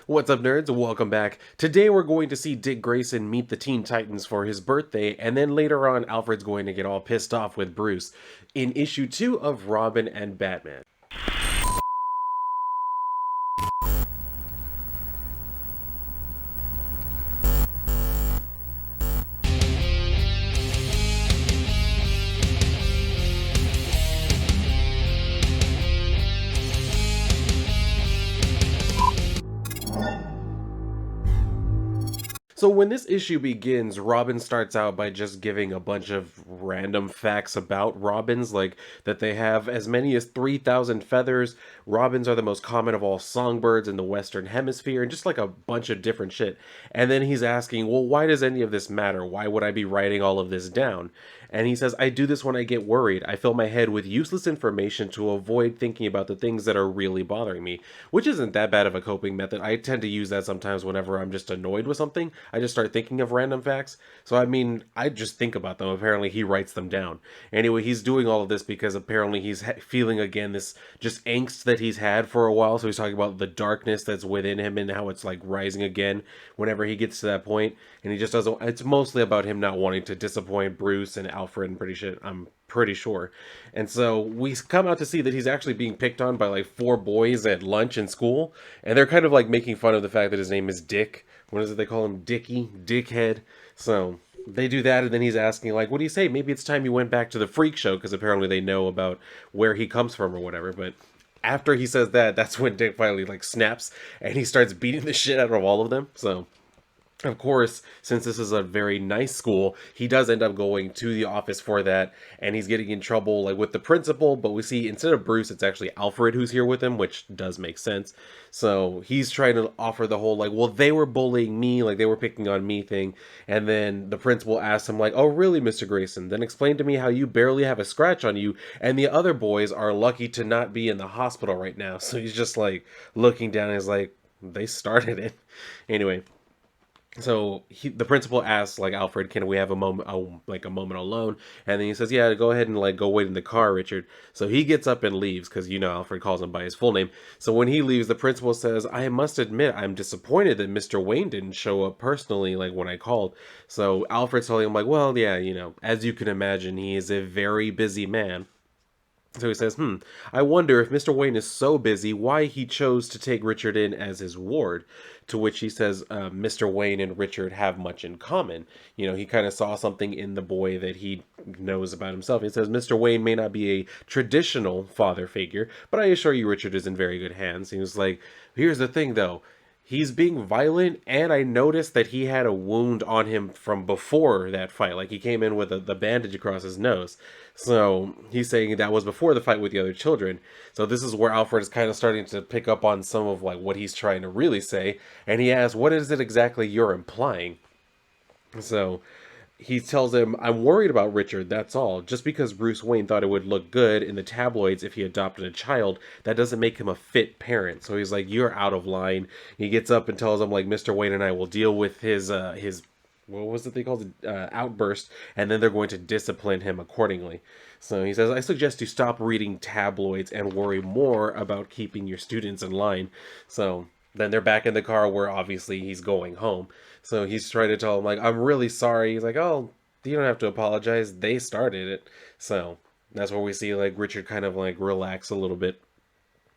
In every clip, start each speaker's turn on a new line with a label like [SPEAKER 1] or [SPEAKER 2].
[SPEAKER 1] What's up, nerds? Welcome back. Today we're going to see Dick Grayson meet the Teen Titans for his birthday, and then later on, Alfred's going to get all pissed off with Bruce in issue 2 of Robin and Batman. So when this issue begins, Robin starts out by just giving a bunch of random facts about robins, like that they have as many as 3,000 feathers. Robins are the most common of all songbirds in the Western Hemisphere, and just like a bunch of different shit. And then he's asking, well, why does any of this matter? Why would I be writing all of this down? And he says, I do this when I get worried. I fill my head with useless information to avoid thinking about the things that are really bothering me, which isn't that bad of a coping method. I tend to use that sometimes whenever I'm just annoyed with something. I just start thinking of random facts. So, I mean, I just think about them. Apparently, he writes them down. Anyway, he's doing all of this because apparently he's feeling again this just angst that he's had for a while. So, he's talking about the darkness that's within him and how it's like rising again whenever he gets to that point. And he just doesn't, it's mostly about him not wanting to disappoint Bruce and Alfred. I'm pretty sure. And so we come out to see that he's actually being picked on by like four boys at lunch in school, and they're kind of like making fun of the fact that his name is Dick. What is it they call him? Dicky, Dickhead. So they do that, and then he's asking like, "What do you say? Maybe it's time you went back to the freak show," because apparently they know about where he comes from or whatever. But after he says that, that's when Dick finally like snaps and he starts beating the shit out of all of them. So of course, since this is a very nice school, he does end up going to the office for that, and he's getting in trouble like with the principal, but we see instead of Bruce, it's actually Alfred who's here with him, which does make sense. So he's trying to offer the whole like, well, they were bullying me, like they were picking on me thing, and then the principal asks him like, oh really, Mr. Grayson? Then explain to me how you barely have a scratch on you, and the other boys are lucky to not be in the hospital right now. So he's just like looking down and he's like, they started it. Anyway, so the principal asks like Alfred, can we have a moment, like a moment alone? And then he says, yeah, go ahead and like go wait in the car, Richard. So he gets up and leaves because Alfred calls him by his full name. So when he leaves, the principal says, I must admit I'm disappointed that Mr. Wayne didn't show up personally like when I called. So Alfred's telling him like, well, yeah, as you can imagine, he is a very busy man. So he says, I wonder if Mr. Wayne is so busy, why he chose to take Richard in as his ward. To which he says, Mr. Wayne and Richard have much in common. He kind of saw something in the boy that he knows about himself. He says, Mr. Wayne may not be a traditional father figure, but I assure you Richard is in very good hands. He was like, here's the thing though. He's being violent, and I noticed that he had a wound on him from before that fight. Like, he came in with the bandage across his nose. So, he's saying that was before the fight with the other children. So, this is where Alfred is kind of starting to pick up on some of, like, what he's trying to really say. And he asks, what is it exactly you're implying? So, he tells him, I'm worried about Richard, that's all. Just because Bruce Wayne thought it would look good in the tabloids if he adopted a child, that doesn't make him a fit parent. So he's like, you're out of line. He gets up and tells him, like, Mr. Wayne and I will deal with his what was it they called it? Outburst, and then they're going to discipline him accordingly. So he says, I suggest you stop reading tabloids and worry more about keeping your students in line. So then they're back in the car where obviously he's going home. So he's trying to tell him, like, I'm really sorry. He's like, oh, you don't have to apologize. They started it. So that's where we see, like, Richard kind of, like, relax a little bit.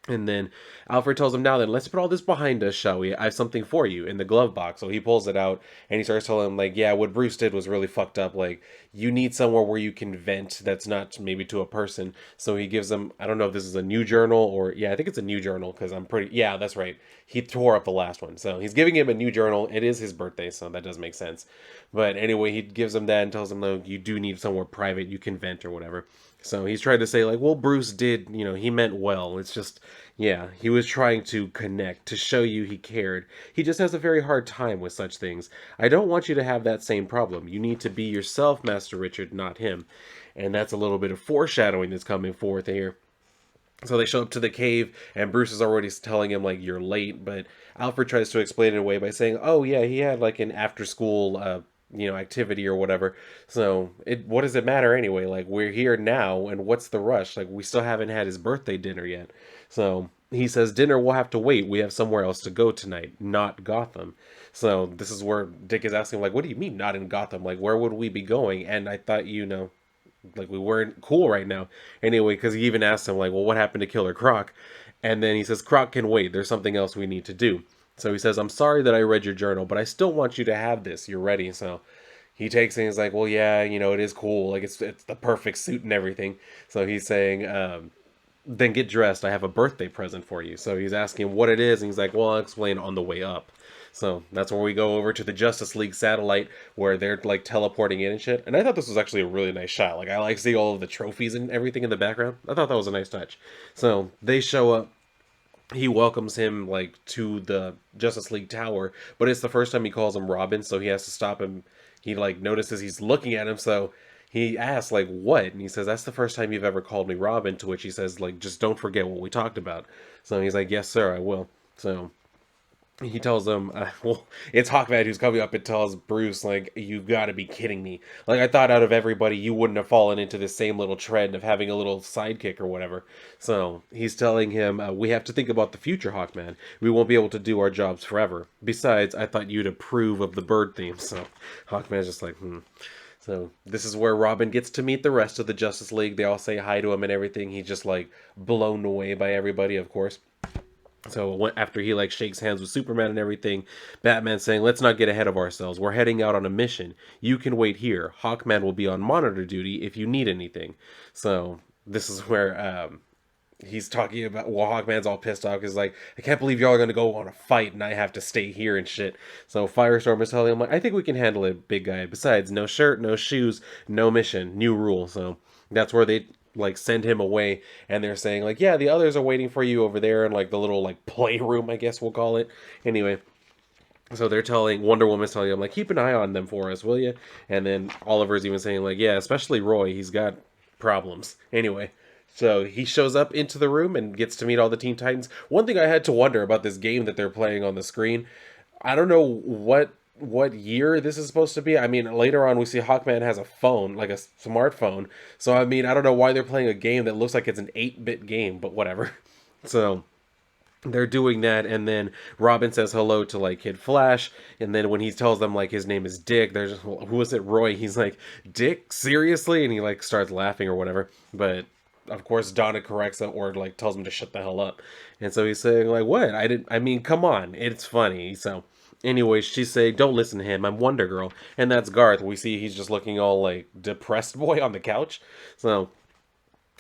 [SPEAKER 1] And then Alfred tells him, now then, let's put all this behind us, shall we? I have something for you in the glove box. So he pulls it out and he starts telling him, like, yeah, what Bruce did was really fucked up. Like, you need somewhere where you can vent that's not maybe to a person. So he gives him, I don't know if this is a new journal or, yeah, I think it's a new journal because yeah, that's right. He tore up the last one. So he's giving him a new journal. It is his birthday, so that does make sense. But anyway, he gives him that and tells him, no, you do need somewhere private you can vent or whatever. So he's trying to say, like, well, Bruce did, he meant well. It's just, yeah, he was trying to connect, to show you he cared. He just has a very hard time with such things. I don't want you to have that same problem. You need to be yourself, Master Richard, not him. And that's a little bit of foreshadowing that's coming forth here. So they show up to the cave, and Bruce is already telling him, like, you're late. But Alfred tries to explain it away by saying, oh, yeah, he had, like, an after-school activity or whatever. So what does it matter anyway? Like, we're here now, and what's the rush? Like, we still haven't had his birthday dinner yet. So he says dinner will have to wait. We have somewhere else to go tonight, not Gotham. So this is where Dick is asking, like, what do you mean not in Gotham? Like, where would we be going? And I thought, like we weren't cool right now. Anyway, because he even asked him, like, well, what happened to Killer Croc? And then he says, Croc can wait. There's something else we need to do. So he says, I'm sorry that I read your journal, but I still want you to have this. You're ready. So he takes it and he's like, well, yeah, it is cool. Like, it's the perfect suit and everything. So he's saying, then get dressed. I have a birthday present for you. So he's asking what it is, and he's like, well, I'll explain on the way up. So that's where we go over to the Justice League satellite where they're like teleporting in and shit. And I thought this was actually a really nice shot. Like, I like seeing all of the trophies and everything in the background. I thought that was a nice touch. So they show up. He welcomes him like to the Justice League tower, but it's the first time he calls him Robin, so he has to stop him. He like notices he's looking at him, so he asks like what, and he says that's the first time you've ever called me Robin. To which he says like just don't forget what we talked about. So he's like yes sir I will. So he tells them, well, it's Hawkman who's coming up and tells Bruce, like, you gotta be kidding me. Like, I thought out of everybody, you wouldn't have fallen into this same little trend of having a little sidekick or whatever. So he's telling him, we have to think about the future, Hawkman. We won't be able to do our jobs forever. Besides, I thought you'd approve of the bird theme. So Hawkman's just like, So this is where Robin gets to meet the rest of the Justice League. They all say hi to him and everything. He's just, like, blown away by everybody, of course. So after he like shakes hands with Superman and everything, Batman's saying, "Let's not get ahead of ourselves. We're heading out on a mission. You can wait here. Hawkman will be on monitor duty if you need anything." So this is where he's talking about. Well, Hawkman's all pissed off because like, I can't believe y'all are gonna go on a fight and I have to stay here and shit. So Firestorm is telling him like, "I think we can handle it, big guy. Besides, no shirt, no shoes, no mission, new rule." So that's where they like send him away, and they're saying like, yeah, the others are waiting for you over there in like the little like playroom, I guess we'll call it. Anyway, so they're telling Wonder Woman's telling him like, keep an eye on them for us, will you? And then Oliver's even saying like, yeah, especially Roy, he's got problems. Anyway, so he shows up into the room and gets to meet all the Teen Titans. One thing I had to wonder about this game that they're playing on the screen, I don't know what year this is supposed to be. I mean, later on we see Hawkman has a phone, like a smartphone. So I mean, I don't know why they're playing a game that looks like it's an 8-bit game, but whatever. So they're doing that, and then Robin says hello to like Kid Flash, and then when he tells them like his name is Dick, they're just, who is it, Roy? He's like, Dick, seriously? And he like starts laughing or whatever. But of course Donna corrects him or like tells him to shut the hell up. And so he's saying like, what? I mean, come on, it's funny. So anyway, she's saying, don't listen to him, I'm Wonder Girl. And that's Garth. We see he's just looking all like depressed boy on the couch. So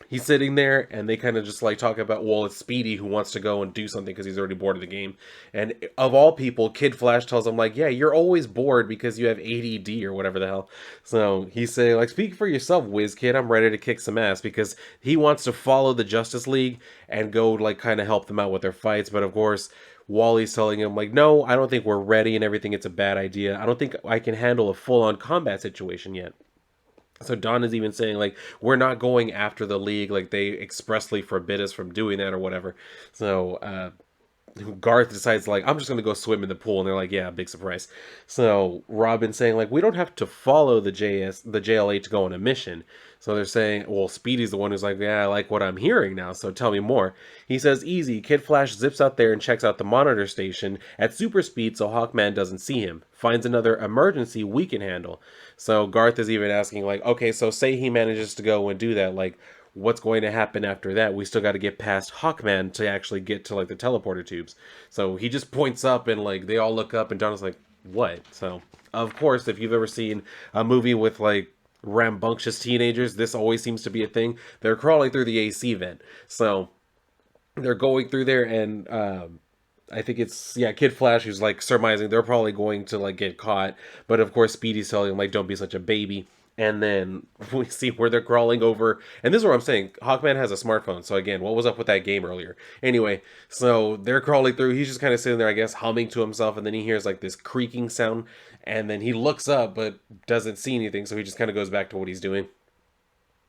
[SPEAKER 1] he's sitting there and they kind of just like talk about, well, it's Speedy who wants to go and do something because he's already bored of the game. And of all people, Kid Flash tells him like, yeah, you're always bored because you have ADD or whatever the hell. So he's saying like, speak for yourself, whiz kid, I'm ready to kick some ass, because he wants to follow the Justice League and go like kind of help them out with their fights. But of course Wally's telling him like, no, I don't think we're ready and everything, it's a bad idea. I don't think I can handle a full-on combat situation yet. So Don is even saying like, we're not going after the League, like they expressly forbid us from doing that or whatever. So Garth decides like, I'm just gonna go swim in the pool, and they're like, yeah, big surprise. So Robin's saying like, we don't have to follow the JLA to go on a mission. So they're saying, well, Speedy's the one who's like, yeah, I like what I'm hearing now, so tell me more. He says, easy. Kid Flash zips out there and checks out the monitor station at super speed so Hawkman doesn't see him. Finds another emergency we can handle. So Garth is even asking like, okay, so say he manages to go and do that, like, what's going to happen after that? We still got to get past Hawkman to actually get to like the teleporter tubes. So he just points up and like they all look up and Donna's like, what? So of course, if you've ever seen a movie with like rambunctious teenagers, this always seems to be a thing. They're crawling through the AC vent. So they're going through there, and I think it's, yeah, Kid Flash who's like surmising they're probably going to like get caught. But of course Speedy's telling him like, don't be such a baby. And then we see where they're crawling over. And this is what I'm saying. Hawkman has a smartphone. So again, what was up with that game earlier? Anyway, so they're crawling through. He's just kind of sitting there, I guess, humming to himself. And then he hears like this creaking sound. And then he looks up but doesn't see anything. So he just kind of goes back to what he's doing.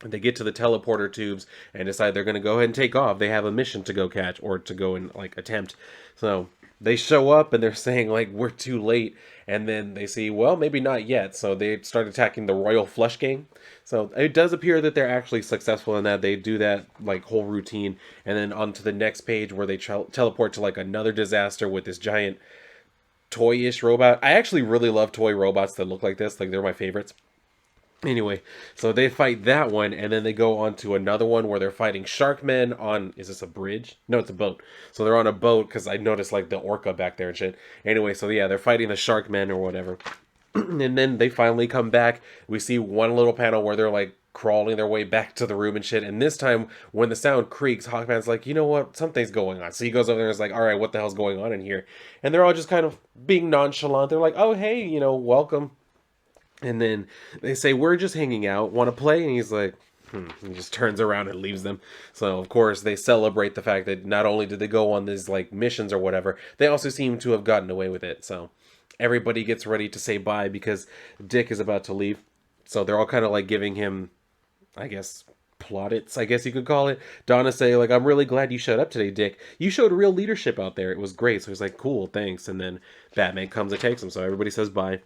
[SPEAKER 1] And they get to the teleporter tubes and decide they're going to go ahead and take off. They have a mission to go catch, or to go and like attempt. So they show up and they're saying like we're too late, and then they see, well, maybe not yet, so they start attacking the Royal Flush Gang. So it does appear that they're actually successful in that. They do that like whole routine, and then on to the next page where they teleport to like another disaster with this giant toy-ish robot. I actually really love toy robots that look like this. Like, they're my favorites. Anyway, so they fight that one, and then they go on to another one where they're fighting Sharkmen on. Is this a bridge? No, it's a boat. So they're on a boat because I noticed like the orca back there and shit. Anyway, so yeah, they're fighting the Sharkmen or whatever. And then they finally come back. We see one little panel where they're like crawling their way back to the room and shit. And this time, when the sound creaks, Hawkman's like, you know what? Something's going on. So he goes over there and is like, all right, what the hell's going on in here? And they're all just kind of being nonchalant. They're like, oh, hey, welcome. And then they say, we're just hanging out. Want to play? And he's like, He just turns around and leaves them. So, of course, they celebrate the fact that not only did they go on these, like, missions or whatever, they also seem to have gotten away with it. So, everybody gets ready to say bye because Dick is about to leave. So, they're all kind of, like, giving him, I guess, plaudits, I guess you could call it. Donna say, like, I'm really glad you showed up today, Dick. You showed real leadership out there. It was great. So, he's like, cool, thanks. And then Batman comes and takes him. So, everybody says bye.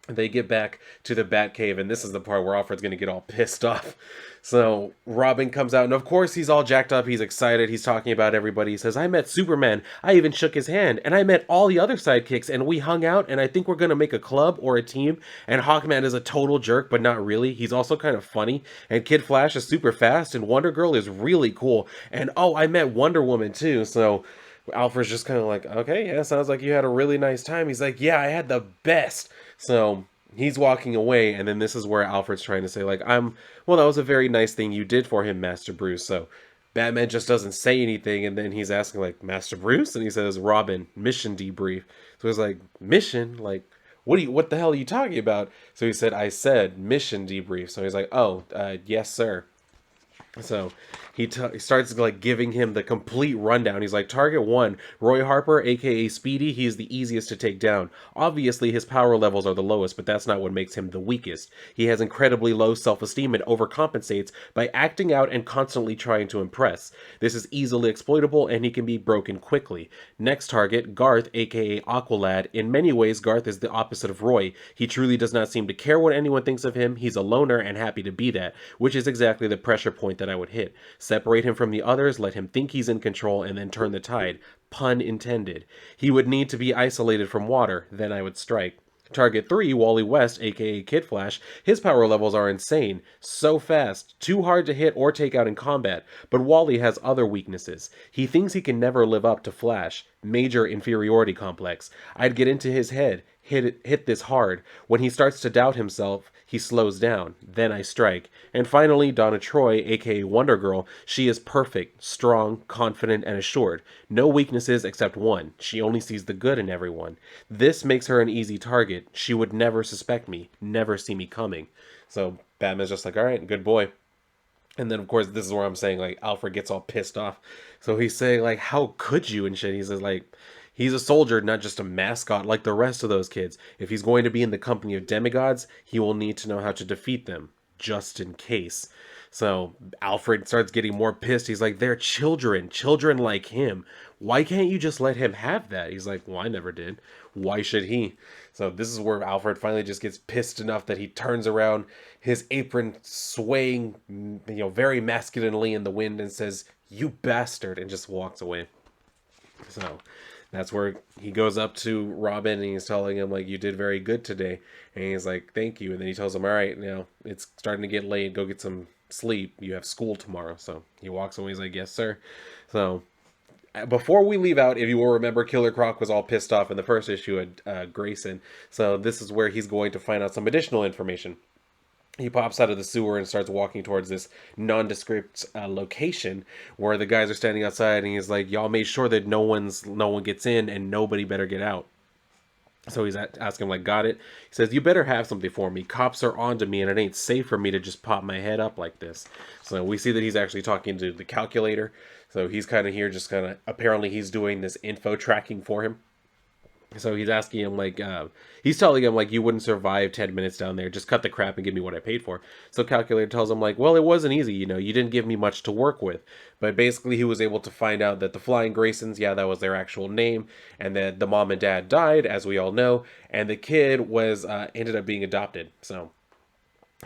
[SPEAKER 1] They get back to the Batcave, and this is the part where Alfred's going to get all pissed off. So Robin comes out, and of course he's all jacked up. He's excited. He's talking about everybody. He says, I met Superman. I even shook his hand, and I met all the other sidekicks, and we hung out, and I think we're going to make a club or a team. And Hawkman is a total jerk, but not really. He's also kind of funny, and Kid Flash is super fast, and Wonder Girl is really cool. And oh, I met Wonder Woman too, so Alfred's just kind of like, okay, yeah, sounds like you had a really nice time. He's like, yeah, I had the best. So he's walking away, and then this is where Alfred's trying to say, like, well, that was a very nice thing you did for him, Master Bruce. So Batman just doesn't say anything, and then he's asking, like, Master Bruce? And he says, Robin, mission debrief. So he's like, mission? Like, what the hell are you talking about? So he said, I said mission debrief. So he's like, oh, yes, sir. So he starts like giving him the complete rundown. He's like, Target 1, Roy Harper, aka Speedy, he is the easiest to take down. Obviously, his power levels are the lowest, but that's not what makes him the weakest. He has incredibly low self-esteem and overcompensates by acting out and constantly trying to impress. This is easily exploitable, and he can be broken quickly. Next target, Garth, aka Aqualad. In many ways, Garth is the opposite of Roy. He truly does not seem to care what anyone thinks of him. He's a loner and happy to be that, which is exactly the pressure point that I would hit. Separate him from the others, let him think he's in control, and then turn the tide. Pun intended. He would need to be isolated from water, then I would strike. Target 3, Wally West, aka Kid Flash, his power levels are insane. So fast, too hard to hit or take out in combat, but Wally has other weaknesses. He thinks he can never live up to Flash. Major inferiority complex. I'd get into his head, hit this hard. When he starts to doubt himself, he slows down. Then I strike. And finally, Donna Troy, aka Wonder Girl, she is perfect, strong, confident, and assured. No weaknesses except one. She only sees the good in everyone. This makes her an easy target. She would never suspect me, never see me coming. So Batman's just like, all right, good boy. And then, of course, this is where I'm saying, like, Alfred gets all pissed off. So he's saying, like, how could you and shit? He says, like, he's a soldier, not just a mascot like the rest of those kids. If he's going to be in the company of demigods, he will need to know how to defeat them, just in case. So Alfred starts getting more pissed. He's like, they're children like him. Why can't you just let him have that? He's like, well, I never did. Why should he? So this is where Alfred finally just gets pissed enough that he turns around, his apron swaying, very masculinely in the wind, and says, you bastard, and just walks away. So that's where he goes up to Robin and he's telling him, like, you did very good today. And he's like, thank you. And then he tells him, all right, now it's starting to get late. Go get some sleep. You have school tomorrow. So he walks away. He's like, yes, sir. So before we leave out, if you will remember, Killer Croc was all pissed off in the first issue at Grayson. So this is where he's going to find out some additional information. He pops out of the sewer and starts walking towards this nondescript location where the guys are standing outside, and he's like, y'all made sure that no one gets in and nobody better get out. So he's asking, like, got it? He says, you better have something for me. Cops are onto me, and it ain't safe for me to just pop my head up like this. So we see that he's actually talking to the calculator. So he's kind of here, just kind of, apparently he's doing this info tracking for him. So he's asking him like, he's telling him like, you wouldn't survive 10 minutes down there. Just cut the crap and give me what I paid for. So Calculator tells him like, well, it wasn't easy. You know, you didn't give me much to work with. But basically, he was able to find out that the Flying Graysons, yeah, that was their actual name, and that the mom and dad died, as we all know, and the kid was ended up being adopted. So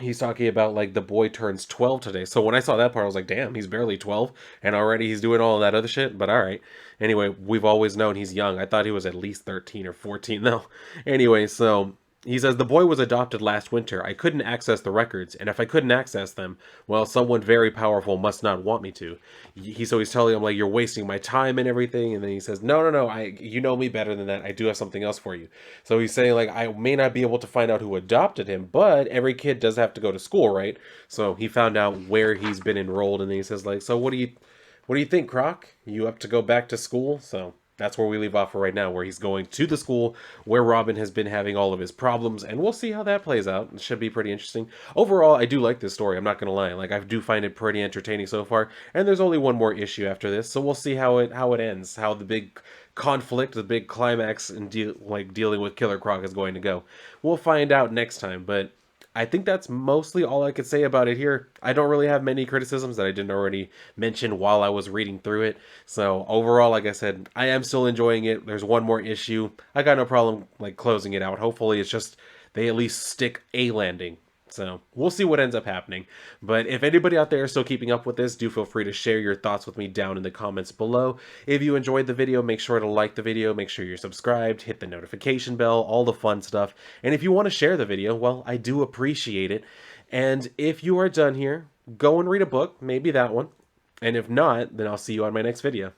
[SPEAKER 1] he's talking about like the boy turns 12 today. So when I saw that part, I was like, damn, he's barely 12 and already he's doing all of that other shit. But all right. Anyway, we've always known he's young. I thought he was at least 13 or 14 though. Anyway, so he says the boy was adopted last winter. I couldn't access the records, and if I couldn't access them, well, someone very powerful must not want me to. He's telling him like you're wasting my time and everything, and then he says, no, you know me better than that. I do have something else for you. So he's saying like I may not be able to find out who adopted him, but every kid does have to go to school, right? So he found out where he's been enrolled, and then he says like, so what do you think, Croc? You up to go back to school? So that's where we leave off for right now, where he's going to the school where Robin has been having all of his problems, and we'll see how that plays out. It should be pretty interesting. Overall, I do like this story. I'm not gonna lie. Like I do find it pretty entertaining so far, and there's only one more issue after this, so we'll see how it ends, how the big conflict, the big climax, and dealing with Killer Croc is going to go. We'll find out next time, but I think that's mostly all I could say about it here. I don't really have many criticisms that I didn't already mention while I was reading through it. So overall, like I said, I am still enjoying it. There's one more issue. I got no problem like closing it out. Hopefully it's just they at least stick a landing. So we'll see what ends up happening. But if anybody out there is still keeping up with this, do feel free to share your thoughts with me down in the comments below. If you enjoyed the video, make sure to like the video, make sure you're subscribed, hit the notification bell, all the fun stuff. And if you want to share the video, well, I do appreciate it. And if you are done here, go and read a book, maybe that one. And if not, then I'll see you on my next video.